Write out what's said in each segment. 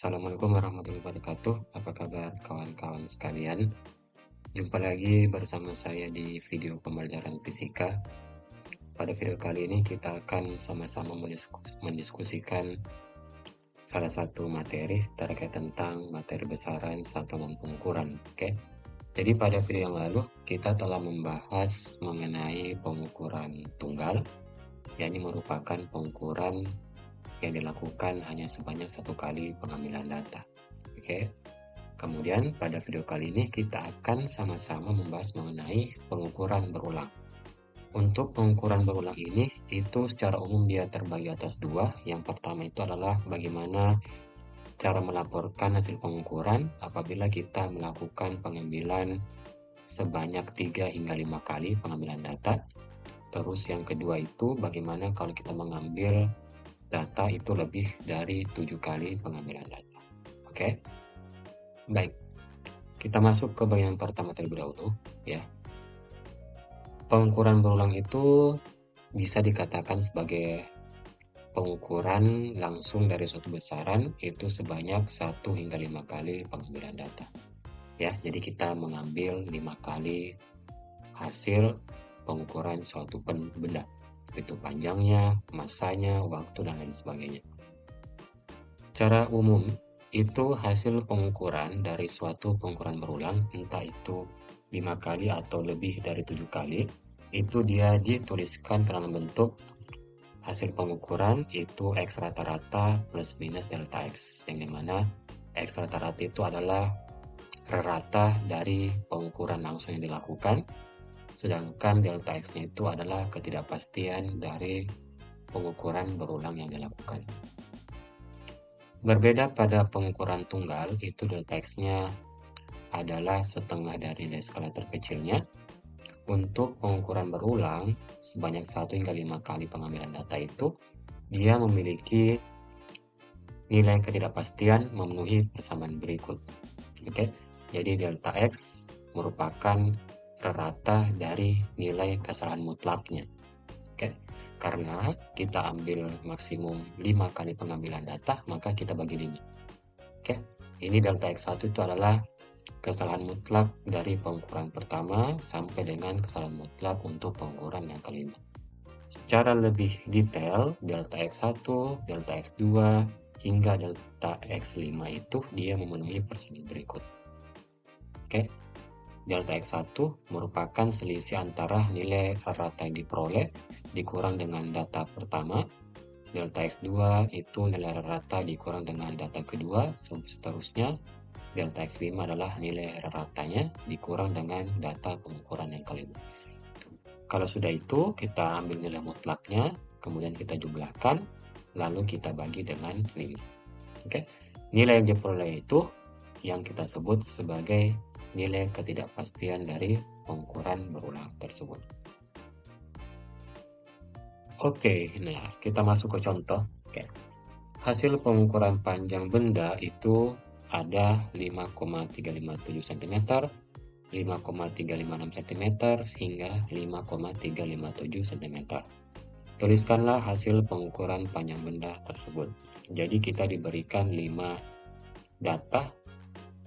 Assalamualaikum warahmatullahi wabarakatuh. Apa kabar kawan-kawan sekalian? Jumpa lagi bersama saya di video pembelajaran fisika. Pada video kali ini kita akan sama-sama mendiskusikan salah satu materi terkait tentang materi besaran, satuan, dan pengukuran. Oke. Jadi pada video yang lalu kita telah membahas mengenai pengukuran tunggal, yakni merupakan pengukuran yang dilakukan hanya sebanyak satu kali pengambilan data. Oke. Kemudian pada video kali ini kita akan sama-sama membahas mengenai pengukuran berulang. Untuk pengukuran berulang ini, itu secara umum dia terbagi atas dua. Yang pertama itu adalah bagaimana cara melaporkan hasil pengukuran apabila kita melakukan pengambilan sebanyak 3 hingga 5 kali pengambilan data. Terus yang kedua itu bagaimana kalau kita mengambil data itu lebih dari 7 kali pengambilan data. Oke? Baik. Kita masuk ke bagian pertama terlebih dahulu, ya. Pengukuran berulang itu bisa dikatakan sebagai pengukuran langsung dari suatu besaran itu sebanyak 1 hingga 5 kali pengambilan data. Ya, jadi kita mengambil 5 kali hasil pengukuran suatu benda, itu panjangnya, masanya, waktu, dan lain sebagainya. Secara umum, itu hasil pengukuran dari suatu pengukuran berulang, entah itu 5 kali atau lebih dari 7 kali, itu dia dituliskan dalam bentuk hasil pengukuran itu X rata-rata plus minus delta X, yang dimana X rata-rata itu adalah rata dari pengukuran langsung yang dilakukan, sedangkan delta X-nya itu adalah ketidakpastian dari pengukuran berulang yang dilakukan. Berbeda pada pengukuran tunggal, itu delta X-nya adalah setengah dari nilai skala terkecilnya. Untuk pengukuran berulang, sebanyak 1 hingga 5 kali pengambilan data itu, dia memiliki nilai ketidakpastian memenuhi persamaan berikut. Oke, jadi delta X merupakan rata dari nilai kesalahan mutlaknya. Oke, karena kita ambil maksimum 5 kali pengambilan data, maka kita bagi 5. Oke, ini delta X1 itu adalah kesalahan mutlak dari pengukuran pertama sampai dengan kesalahan mutlak untuk pengukuran yang kelima. Secara lebih detail, delta X1, delta X2, hingga delta X5 itu dia memenuhi persamaan berikut. Oke, delta X1 merupakan selisih antara nilai rata yang diperoleh dikurang dengan data pertama. Delta X2 itu nilai rata dikurang dengan data kedua, seterusnya. Delta X5 adalah nilai ratanya dikurang dengan data pengukuran yang kelima. Kalau sudah itu, kita ambil nilai mutlaknya, kemudian kita jumlahkan, lalu kita bagi dengan 5. Oke, nilai yang diperoleh itu yang kita sebut sebagai nilai ketidakpastian dari pengukuran berulang tersebut. Oke, nah kita masuk ke contoh. Oke. Hasil pengukuran panjang benda itu ada 5,357 cm, 5,356 cm, hingga 5,357 cm. Tuliskanlah hasil pengukuran panjang benda tersebut. Jadi kita diberikan 5 data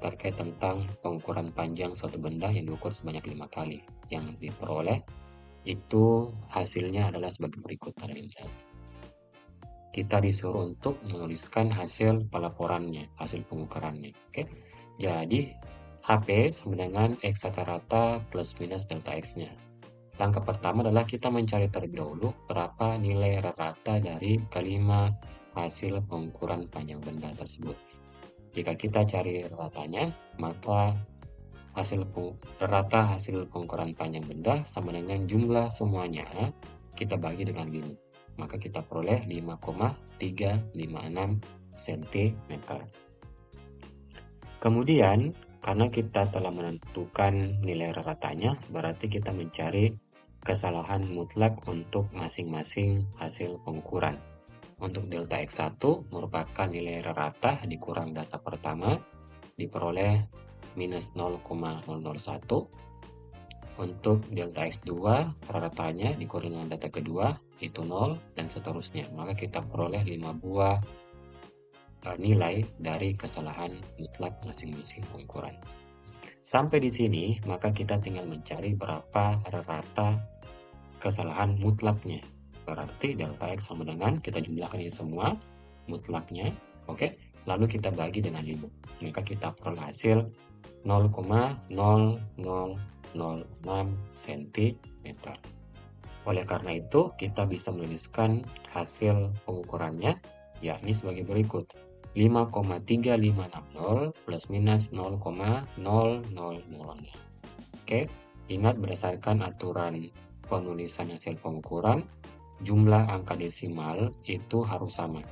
terkait tentang pengukuran panjang suatu benda yang diukur sebanyak 5 kali. Yang diperoleh itu hasilnya adalah sebagai berikut. Kita disuruh untuk menuliskan hasil pelaporannya, hasil pengukurannya. Oke. Jadi HP sama dengan X rata-rata plus minus delta X-nya. Langkah pertama adalah kita mencari terlebih dahulu berapa nilai rata dari kelima hasil pengukuran panjang benda tersebut. Jika kita cari ratanya, maka rata hasil pengukuran panjang benda sama dengan jumlah semuanya kita bagi dengan 5. Maka kita peroleh 5,356 cm. Kemudian, karena kita telah menentukan nilai ratanya, berarti kita mencari kesalahan mutlak untuk masing-masing hasil pengukuran. Untuk delta X1 merupakan nilai rata dikurang data pertama, diperoleh minus 0,001. Untuk delta X2, ratanya dikurang dengan data kedua, itu 0, dan seterusnya. Maka kita peroleh 5 buah nilai dari kesalahan mutlak masing-masing pengukuran. Sampai di sini, maka kita tinggal mencari berapa rata kesalahan mutlaknya. Berarti delta X sama dengan, kita jumlahkan ini semua, mutlaknya, oke? Lalu kita bagi dengan 5. Maka kita peroleh hasil 0,0006 cm. Oleh karena itu, kita bisa menuliskan hasil pengukurannya, yakni sebagai berikut. 5,3560 plus minus 0,0006. Oke, ingat berdasarkan aturan penulisan hasil pengukuran, jumlah angka desimal itu harus sama.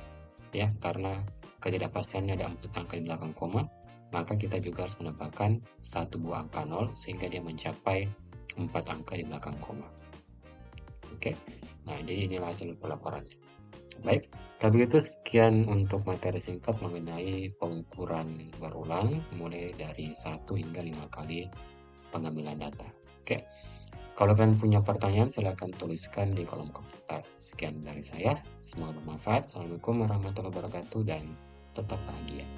Ya, karena ketidakpastiannya ada 4 angka di belakang koma, maka kita juga harus menambahkan 1 buah angka 0 sehingga dia mencapai 4 angka di belakang koma. Oke, nah jadi inilah hasil pelaporannya. Baik, kalau begitu sekian untuk materi singkat mengenai pengukuran berulang mulai dari 1 hingga 5 kali pengambilan data. Oke, kalau kalian punya pertanyaan silahkan tuliskan di kolom komentar. Sekian dari saya, semoga bermanfaat. Assalamualaikum warahmatullahi wabarakatuh dan tetap bahagia.